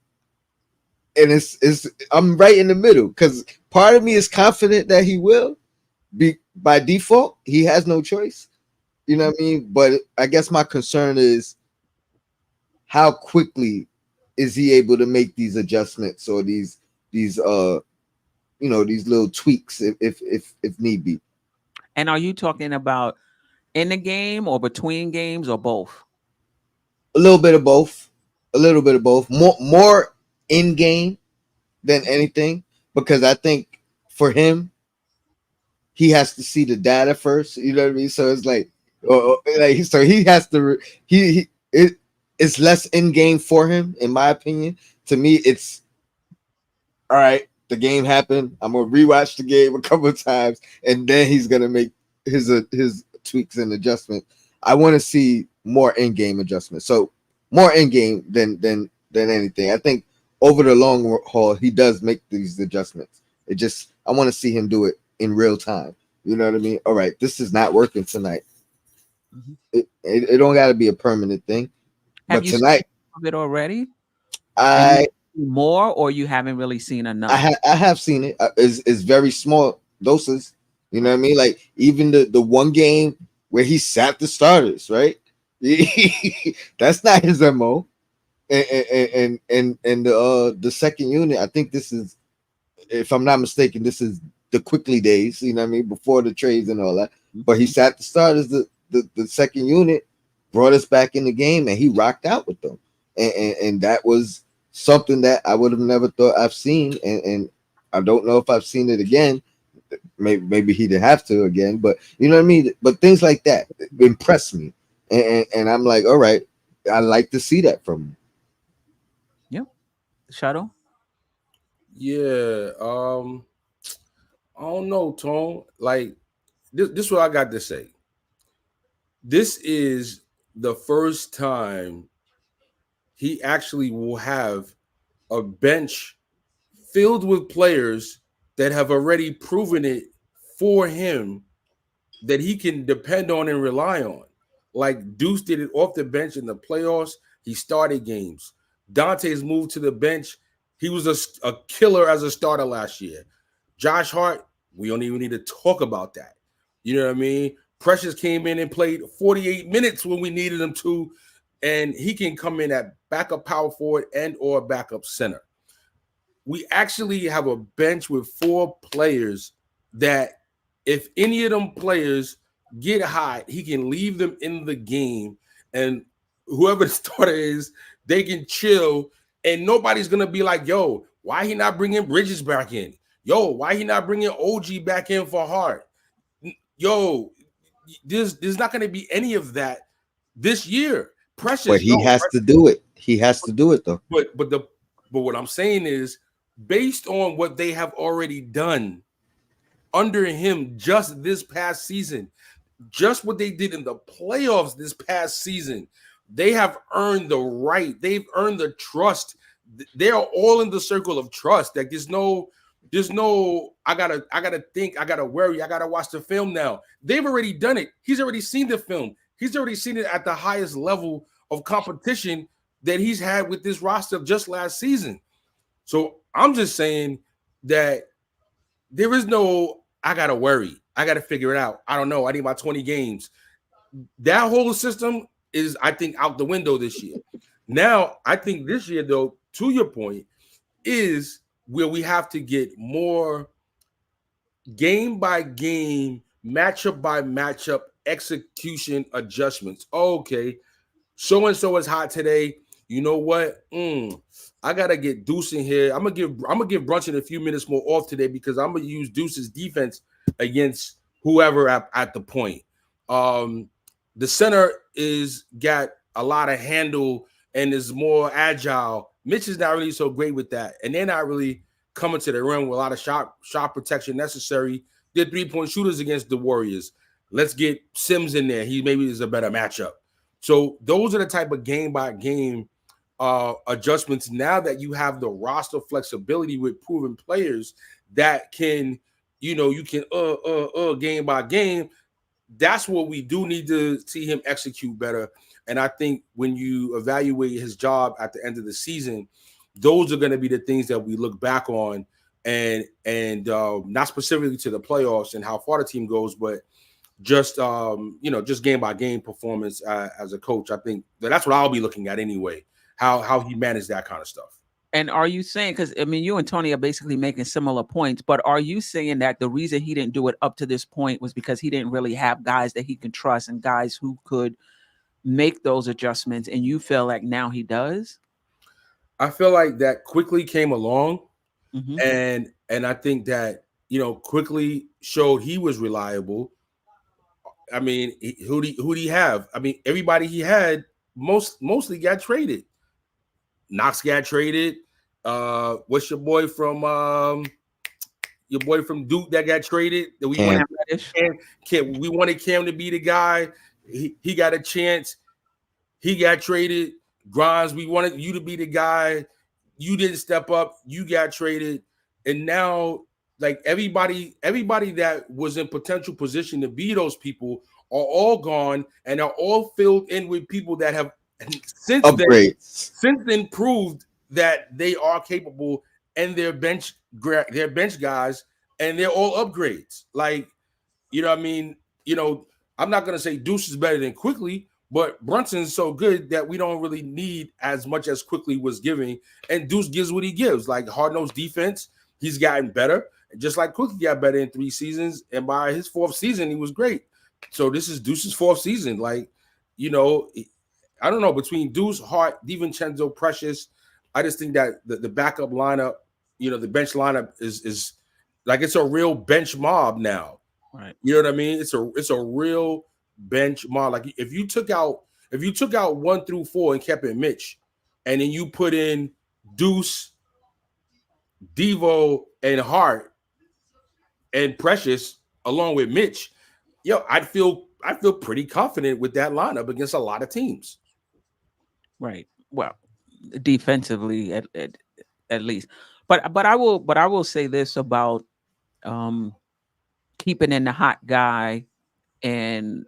it's I'm right in the middle because part of me is confident that he will be by default. He has no choice. You know what I mean? But I guess my concern is how quickly is he able to make these adjustments or these these little tweaks if need be. And are you talking about in the game or between games or both? A little bit of both. A little bit of both. More in game than anything because I think for him he has to see the data first. You know what I mean? So it's like so he has to it's less in game for him, in my opinion. To me, it's all right. The game happened. I'm gonna rewatch the game a couple of times, and then he's gonna make his tweaks and adjustments. I want to see more in game adjustments. So more in game than anything. I think over the long haul, he does make these adjustments. It just I want to see him do it in real time. You know what I mean? All right, this is not working tonight. Mhm. It don't got to be a permanent thing. Have But you seen tonight, some of it already? And you I see more, or you haven't really seen enough? I have seen it. It's very small doses. You know what I mean? Like even the one game where he sat the starters, right? That's not his MO. And the second unit, I think this is, if I'm not mistaken, this is the quickly days. You know what I mean? Before the trades and all that. But he sat the starters. The second unit brought us back in the game, and he rocked out with them. And that was something that I would have never thought I've seen, and I don't know if I've seen it again. Maybe he didn't have to again, but you know what I mean. But things like that impress me, and I'm like, all right, I like to see that from him. Yep. Shadow. Yeah. I don't know, Tone. Like this is what I got to say. This is the first time he actually will have a bench filled with players that have already proven it for him that he can depend on and rely on. Like Deuce did it off the bench in the playoffs. He started games. Dante's moved to the bench. He was a killer as a starter last year. Josh Hart, we don't even need to talk about that. You know what I mean? Precious came in and played 48 minutes when we needed him to, and he can come in at backup power forward and or backup center. We actually have a bench with 4 players that if any of them players get hot, he can leave them in the game, and whoever the starter is, they can chill, and nobody's gonna be like, "Yo, why he not bringing Bridges back in? Yo, why he not bringing OG back in for Hart? Yo, there's not gonna be any of that this year." But Precious, he has to do it. He has to do it though. but what I'm saying is, based on what they have already done under him just this past season, just what they did in the playoffs this past season, they have earned the right. They've earned the trust. They are all in the circle of trust. Like there's no, I gotta think, I gotta worry, I gotta watch the film now. They've already done it. He's already seen the film. He's already seen it at the highest level of competition that he's had with this roster of just last season. So I'm just saying that there is no, I gotta worry. I gotta figure it out. I don't know. I need my 20 games. That whole system is, I think, out the window this year. Now, I think this year, though, to your point, is where we have to get more game by game, matchup by matchup execution adjustments. Okay, so and so is hot today. You know what? I gotta get Deuce in here. I'm gonna give Brunson a few minutes more off today because I'm gonna use Deuce's defense against whoever at the point. The center is got a lot of handle and is more agile. Mitch is not really so great with that, and they're not really coming to the rim with a lot of shot protection necessary. They're 3-point shooters against the Warriors. Let's get Sims in there. He maybe is a better matchup. So those are the type of game by game adjustments now that you have the roster flexibility with proven players that can, you can game by game. That's what we do need to see him execute better. And I think when you evaluate his job at the end of the season, those are going to be the things that we look back on, and not specifically to the playoffs and how far the team goes, but just just game by game performance as a coach. I think that's what I'll be looking at anyway. How he managed that kind of stuff. And are you saying, because I mean, you and Tony are basically making similar points, but are you saying that the reason he didn't do it up to this point was because he didn't really have guys that he can trust and guys who could make those adjustments, and you feel like now he does? I feel like that quickly came along, Mm-hmm. and I think that quickly showed he was reliable. I mean, who'd he have? I mean, everybody he had mostly got traded. Knox got traded. What's your boy from Duke that got traded? That we Cam. we wanted Cam to be the guy. He got a chance. He got traded. Grimes, we wanted you to be the guy. You didn't step up. You got traded. And now, like everybody that was in potential position to be those people are all gone and are all filled in with people that have since then proved that they are capable, and they're bench guys, and they're all upgrades. Like, what I mean? I'm not gonna say Deuce is better than Quickly, but Brunson's so good that we don't really need as much as Quickly was giving, and Deuce gives what he gives. Like hard-nosed defense, he's gotten better, just like Quickly got better in 3 seasons, and by his 4th season, he was great. So this is Deuce's 4th season. Like, I don't know, between Deuce, Hart, DiVincenzo, Precious, I just think that the backup lineup, the bench lineup is like it's a real bench mob now. Right. You know what I mean? It's a real bench mob. Like if you took out 1 through 4 and kept it Mitch, and then you put in Deuce, Devo, and Hart and Precious along with Mitch, I'd feel pretty confident with that lineup against a lot of teams. Right. Well, defensively at least. But I will say this about keeping in the hot guy and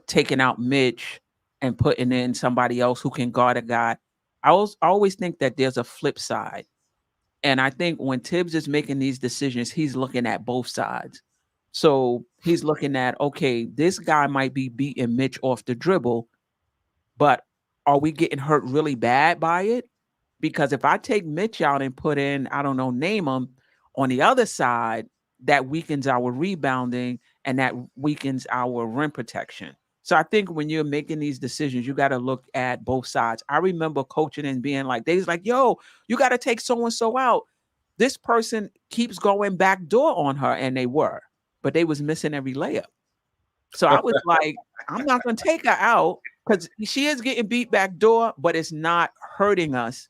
taking out Mitch and putting in somebody else who can guard a guy. I always think that there's a flip side. And I think when Tibbs is making these decisions, he's looking at both sides. So he's looking at, okay, this guy might be beating Mitch off the dribble, but are we getting hurt really bad by it? Because if I take Mitch out and put in, I don't know, name him on the other side, that weakens our rebounding and that weakens our rim protection. So I think when you're making these decisions, you got to look at both sides. I remember coaching and being like, they was like, yo, you got to take so-and-so out. This person keeps going back door on her, and they were, but they was missing every layup. So I was like, I'm not going to take her out because she is getting beat back door, but it's not hurting us.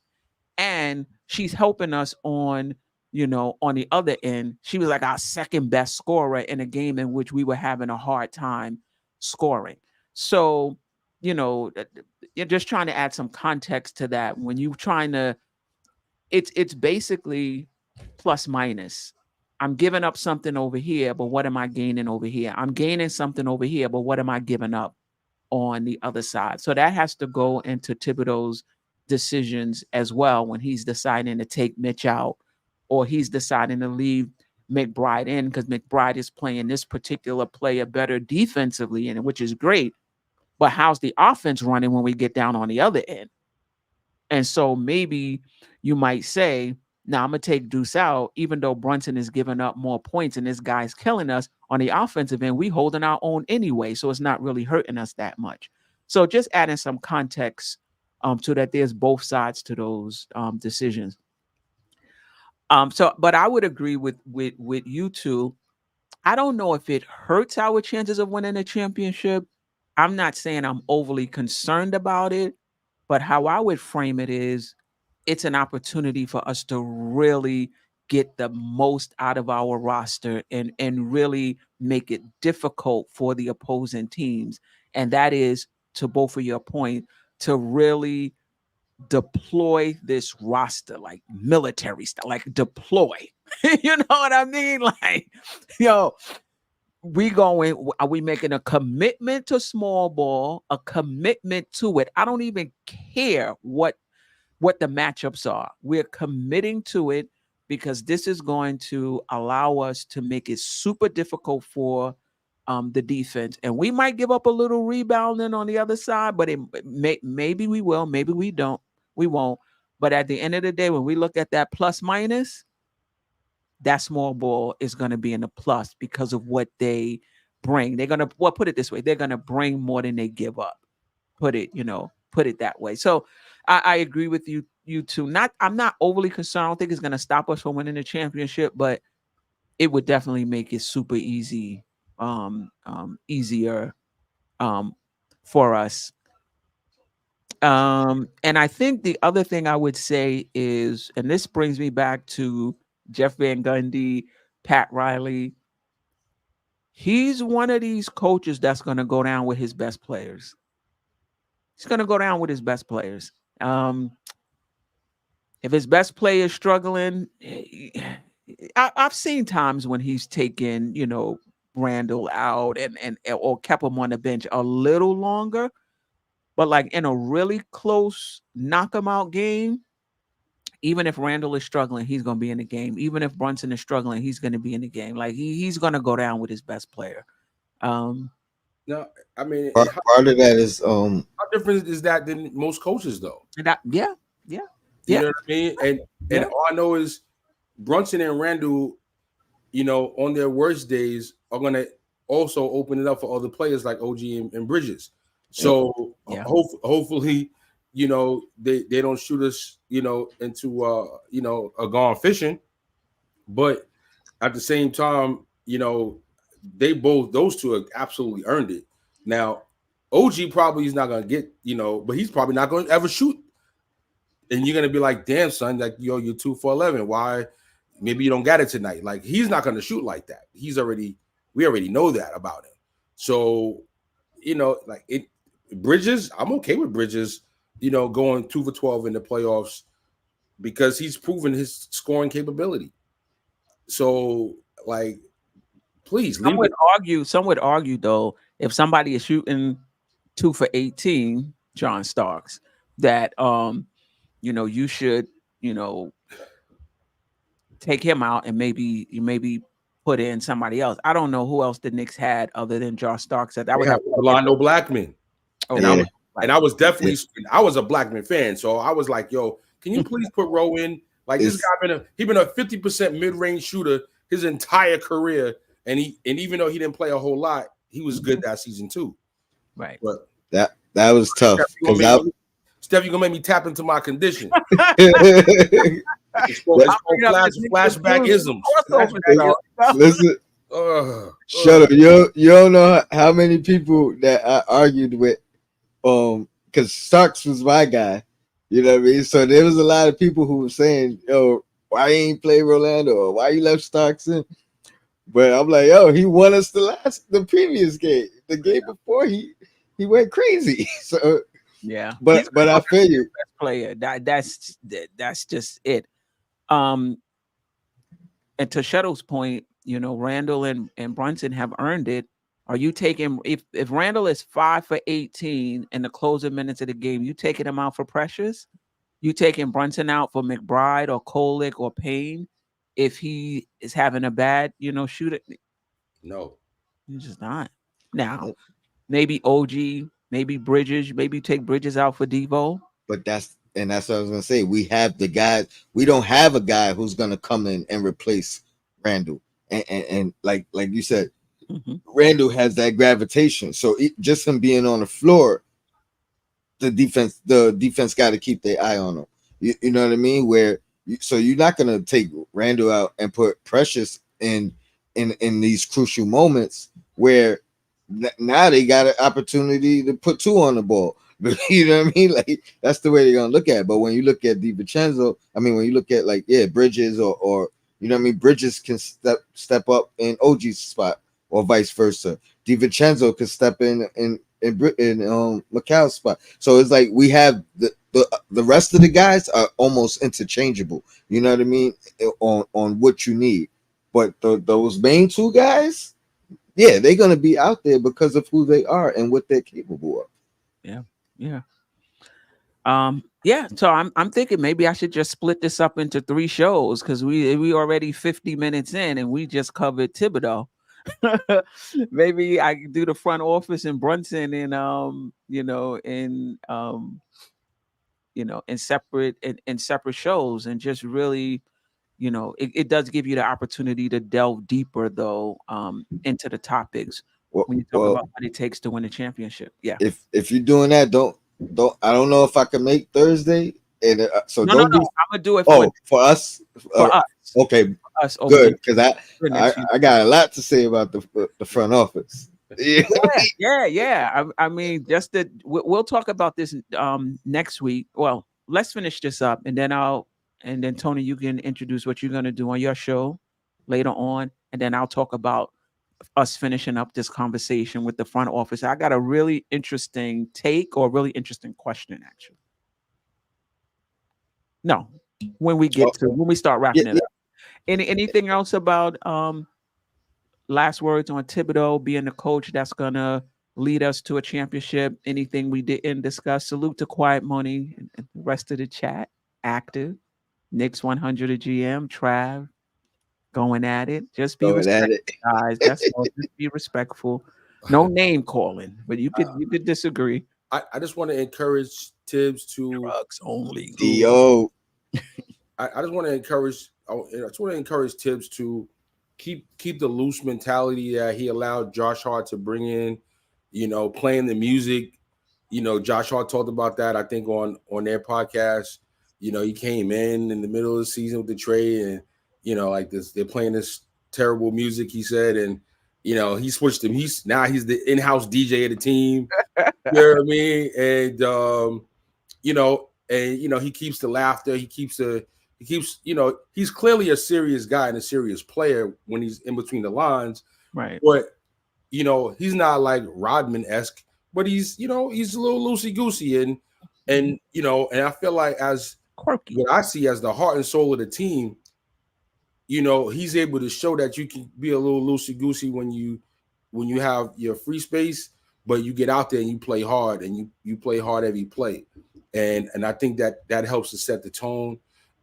And she's helping us on the other end. She was like our second best scorer in a game in which we were having a hard time scoring. So, you're just trying to add some context to that. When you're trying to, it's basically plus minus. I'm giving up something over here, but what am I gaining over here? I'm gaining something over here, but what am I giving up on the other side? So that has to go into Thibodeau's decisions as well when he's deciding to take Mitch out, or he's deciding to leave McBride in because McBride is playing this particular player better defensively, and which is great. But how's the offense running when we get down on the other end? And so maybe you might say, now I'm going to take Deuce out, even though Brunson is giving up more points and this guy's killing us on the offensive end. We holding our own anyway, so it's not really hurting us that much. So just adding some context so that there's both sides to those decisions. But I would agree with you two. I don't know if it hurts our chances of winning a championship. I'm not saying I'm overly concerned about it, but how I would frame it is it's an opportunity for us to really get the most out of our roster and really make it difficult for the opposing teams. And that is, to both of your point, to really deploy this roster like military stuff, like deploy. You know what I mean? Like, yo, are we making a commitment to small ball, a commitment to it? I don't even care what the matchups are. We're committing to it because this is going to allow us to make it super difficult for the defense. And we might give up a little rebounding on the other side, but maybe we will, maybe we won't. But at the end of the day, when we look at that plus minus, that small ball is going to be in the plus because of what they bring. They're going to, well, put it this way, they're going to bring more than they give up. Put it that way. So I agree with you two. I'm not overly concerned. I don't think it's going to stop us from winning the championship, but it would definitely make it super easy, easier for us. And I think the other thing I would say is, and this brings me back to Jeff Van Gundy, Pat Riley. He's one of these coaches that's going to go down with his best players. He's going to go down with his best players. If his best player is struggling, I've seen times when he's taken, Randall out and or kept him on the bench a little longer. But like in a really close knock him out game, even if Randall is struggling, he's going to be in the game. Even if Brunson is struggling, he's going to be in the game. Like he's going to go down with his best player. No, I mean, part of that is how different is that than most coaches, though? Yeah. You know what I mean? And all I know is Brunson and Randall, on their worst days are going to also open it up for other players like OG and Bridges. So hopefully, they don't shoot us, into gone fishing. But at the same time, those two have absolutely earned it. Now, OG probably is not going to get, but he's probably not going to ever shoot. And you're going to be like, damn, son, like, you're 2 for 11. Why? Maybe you don't got it tonight. Like, he's not going to shoot like that. We already know that about him. So, Bridges, I'm okay with Bridges, going 2 for 12 in the playoffs because he's proven his scoring capability. So, like, please. Some would argue, though, if somebody is shooting 2 for 18, John Starks, that, you should, take him out and maybe put in somebody else. I don't know who else the Knicks had other than Josh Starks. That would have Orlando Blackman. Oh, and I was definitely I was a Blackman fan, so I was like, yo, can you please put Rowe in? Like, this guy been a 50% mid-range shooter his entire career, and even though he didn't play a whole lot, he was good that season too. Right. But that was tough because Steph, you're gonna make me tap into my condition. Flashback isms. Listen, shut up. You don't know how many people that I argued with, because Starks was my guy. You know what I mean? So there was a lot of people who were saying, yo, why you ain't play Rolando, or why you left Starks in? But I'm like, yo, he won us the previous game. The game before he went crazy. So yeah, but I feel you. Best player. That's just it. And to Shuttle's point, Randall and Brunson have earned it. Are you taking if Randall is 5 for 18 in the closing minutes of the game, you taking him out for pressures? You taking Brunson out for McBride or Kolick or Payne if he is having a bad, shooter? No, you're just not. Now, maybe OG. Maybe Bridges, maybe take Bridges out for Devo. But that's what I was gonna say. We have the guys. We don't have a guy who's gonna come in and replace Randall. And like you said, Randall has that gravitation. So just him being on the floor, the defense got to keep their eye on him. You know what I mean? So you're not gonna take Randall out and put Precious in these crucial moments where. Now they got an opportunity to put 2 on the ball. You know what I mean? Like, that's the way they're gonna look at it. But when you look at DiVincenzo, when you look at Bridges or Bridges can step up in OG's spot or vice versa. DiVincenzo can step in in Macau's spot. So it's like we have the rest of the guys are almost interchangeable. You know what I mean? On what you need, but those main two guys, yeah, they're gonna be out there because of who they are and what they're capable of. Yeah, yeah. Yeah, so I'm thinking maybe I should just split this up into 3 shows because we already 50 minutes in and we just covered Thibodeau. Maybe I could do the front office in Brunson and in separate shows and just really, it does give you the opportunity to delve deeper though into the topics Well, when you talk well, about what it takes to win a championship. Yeah. if you're doing that, don't I don't know if I can make Thursday, and so No, no, don't no. do. I'm gonna do it For us, for us. okay, For us over good, because the next few. I got a lot to say about the front office. Yeah. Yeah. I mean, just that we'll talk about this next week. Well, let's finish this up, and then Tony, you can introduce what you're gonna do on your show later on, and then I'll talk about us finishing up this conversation with the front office. I got a really interesting take or a really interesting question, actually. No, when we start Yeah, wrapping it yeah. up. Anything else about last words on Thibodeau being the coach that's gonna lead us to a championship? Anything we didn't discuss? Salute to Quiet Money and the rest of the chat. Active. Knicks 100 a GM. Trav going at it. Just be Going at respectful, it. guys. That's all. Just be respectful. No name calling, but you could disagree. I just want to encourage Tibbs to Drugs only. Do I just want to encourage Tibbs to keep the loose mentality that he allowed Josh Hart to bring in, playing the music. Josh Hart talked about that, I think, on their podcast. He came in the middle of the season with the trade and, like this, they're playing this terrible music, he said, and he switched him. He's the in-house DJ of the team. You know what I mean? And he keeps the laughter, he's clearly a serious guy and a serious player when he's in between the lines. Right. But he's not like Rodman-esque, but he's a little loosey-goosey and I feel like as Quirky. what I see as the heart and soul of the team, he's able to show that you can be a little loosey-goosey when you have your free space, but you get out there and you play hard and you play hard every play. And I think that helps to set the tone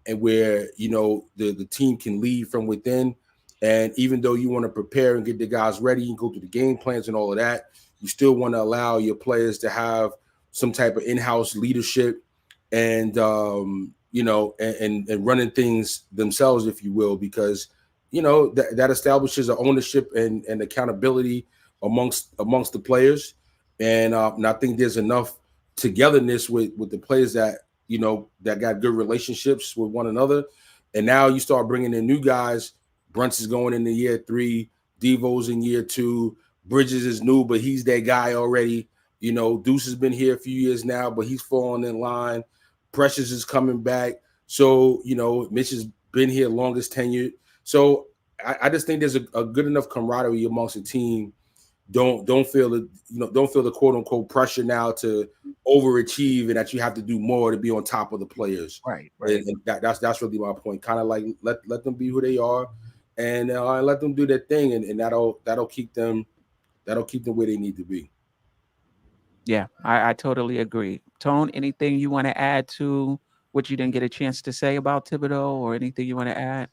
and where, the team can lead from within. And even though you want to prepare and get the guys ready and go through the game plans and all of that, you still want to allow your players to have some type of in-house leadership and, and running things themselves, if you will, because, that establishes an ownership and accountability amongst the players. And I think there's enough togetherness with the players that that got good relationships with one another. And now you start bringing in new guys. Brunson's going into year 3, Devo's in year 2, Bridges is new, but he's that guy already. Deuce has been here a few years now, but he's falling in line. Precious is coming back, so Mitch has been here longest tenured. So I just think there's a good enough camaraderie amongst the team. Don't feel the quote unquote pressure now to overachieve and that you have to do more to be on top of the players. Right. And that's really my point. Kind of like let them be who they are, and let them do their thing, and that'll keep them where they need to be. Yeah, I totally agree. Tone, anything you want to add to what you didn't get a chance to say about Thibodeau, or anything you want to add?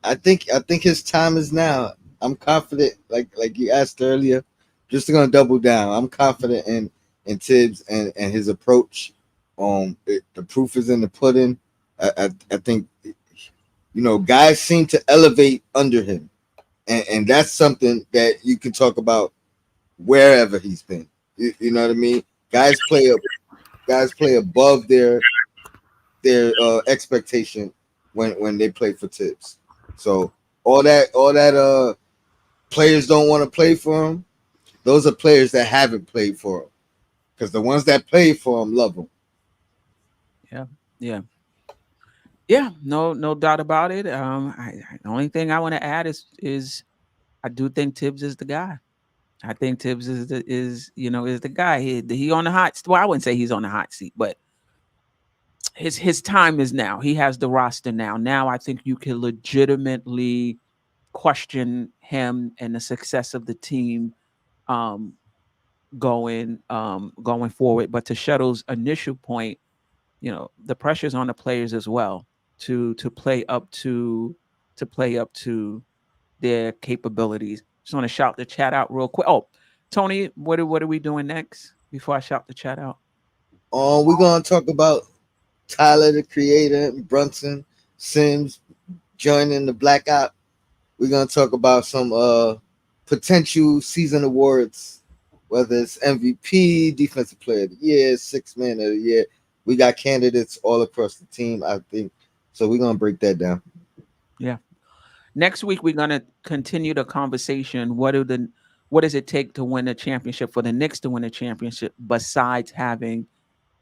I think his time is now. I'm confident, like you asked earlier. Just gonna double down. I'm confident in Tibbs and his approach. The proof is in the pudding. I think guys seem to elevate under him, and that's something that you can talk about wherever he's been. You know what I mean? Guys play above their expectation when they play for Tibbs. So all that players don't want to play for him. Those are players that haven't played for him, because the ones that play for him love him. Yeah. No doubt about it. The only thing I want to add is I do think Tibbs is the guy. I think Tibbs is the guy. He on the hot. Well, I wouldn't say he's on the hot seat, but his time is now. He has the roster now. Now I think you can legitimately question him and the success of the team um, going forward. But to Shuttle's initial point, the pressure's on the players as well to play up to their capabilities. Just want to shout the chat out real quick. Oh, Tony, what are we doing next before I shout the chat out? We're gonna talk about Tyler the Creator, Brunson, Sims joining the blackout. We're gonna talk about some potential season awards, whether it's MVP, Defensive Player of the Year, Sixth Man of the Year. We got candidates all across the team, I think. So we're gonna break that down. Yeah. Next week we're gonna continue the conversation. What does it take to win a championship, for the Knicks to win a championship, besides having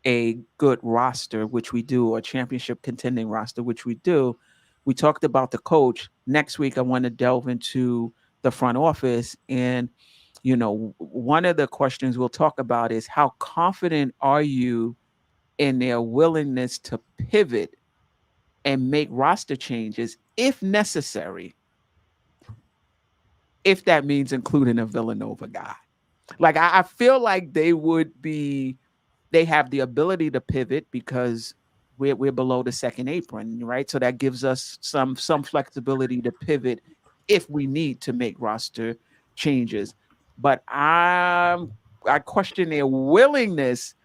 a good roster, which we do, or championship contending roster, which we do. We talked about the coach. Next week, I want to delve into the front office. And, one of the questions we'll talk about is, how confident are you in their willingness to pivot and make roster changes if necessary, if that means including a Villanova guy? Like, I feel like they have the ability to pivot because we're below the second apron, right? So that gives us some flexibility to pivot if we need to make roster changes. But I question their willingness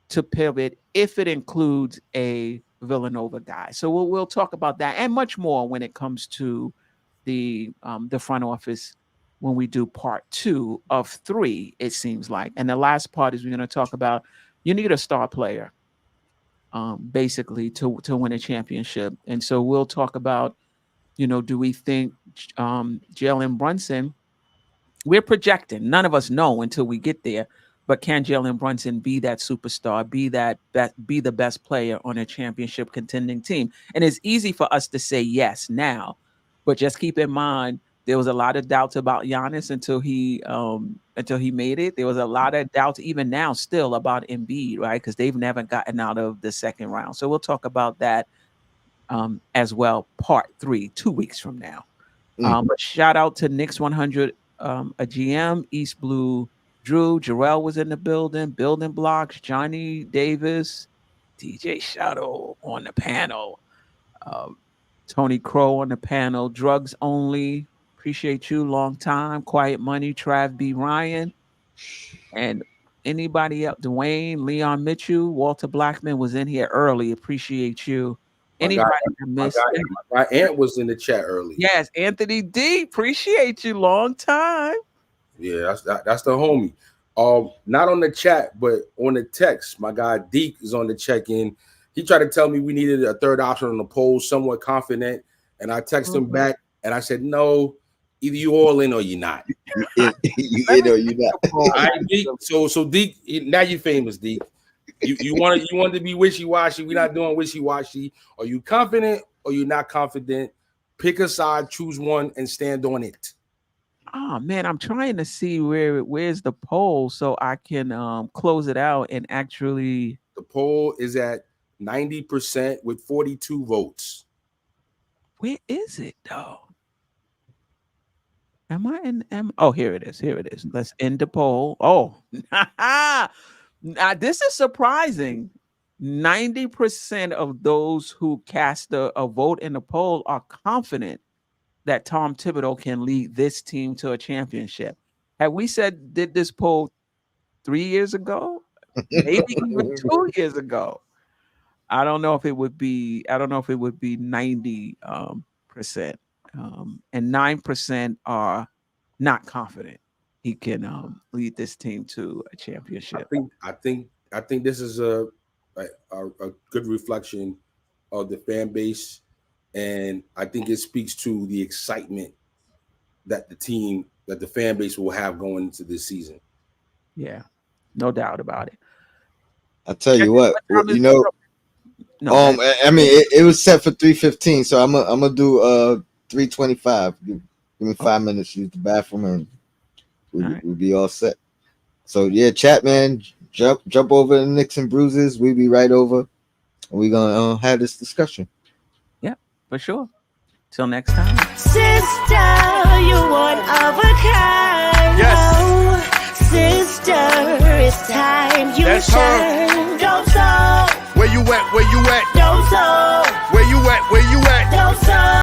to pivot if it includes a Villanova guy. So we'll talk about that and much more when it comes to the front office when we do part 2 of 3, it seems like. And the last part is we're going to talk about, you need a star player, basically, to win a championship. And so we'll talk about, do we think Jalen Brunson, we're projecting, none of us know until we get there, but can Jalen Brunson be that superstar, be the best player on a championship contending team? And it's easy for us to say yes now, but just keep in mind, there was a lot of doubts about Giannis until he made it. There was a lot of doubts even now still about Embiid, right? Because they've never gotten out of the second round. So we'll talk about that as well, part 3, 2 weeks from now. But shout out to Knicks 100, a GM, East Blue Drew, Jerrell was in the building blocks, Johnny Davis, DJ Shadow on the panel, Tony Crow on the panel, Drugs Only, appreciate you, long time, Quiet Money, Trav B. Ryan, and anybody else, Dwayne, Leon Mitchell, Walter Blackman was in here early, appreciate you. Anybody I missed? My aunt was in the chat early. Yes, Anthony D, appreciate you, long time. Yeah, that's the homie. Not on the chat, but on the text. My guy Deke is on the check-in. He tried to tell me we needed a third option on the poll, somewhat confident. And I texted him back and I said, no, either you all in or you're not. You in or you not. All right, Deke. So Deke, now you're famous, Deke. You want to be wishy-washy. We're not doing wishy-washy. Are you confident or you're not confident? Pick a side, choose one, and stand on it. Oh man, I'm trying to see where's the poll so I can close it out and actually. The poll is at 90% with 42 votes. Where is it though? Am I in? Oh, here it is. Here it is. Let's end the poll. Oh, now this is surprising. 90% of those who cast a vote in the poll are confident that Tom Thibodeau can lead this team to a championship. Have we did this poll 3 years ago? Maybe even 2 years ago. I don't know if it would be 90%. And 9% are not confident he can lead this team to a championship. I think this is a good reflection of the fan base. And I think it speaks to the excitement that the fan base will have going into this season. Yeah, no doubt about it. I'll tell you what, I mean, it was set for 3:15, so I'm gonna do 3:25. Give me 5 minutes to use the bathroom and we'll be all set. So yeah, chat, man, jump over to Knicks and Bruises. We'll be right over. We're gonna have this discussion. Yeah, for sure. Till next time. Sister, you're one of a kind. Yes. Oh, sister, it's time you That's shine. Don't Where you at? Don't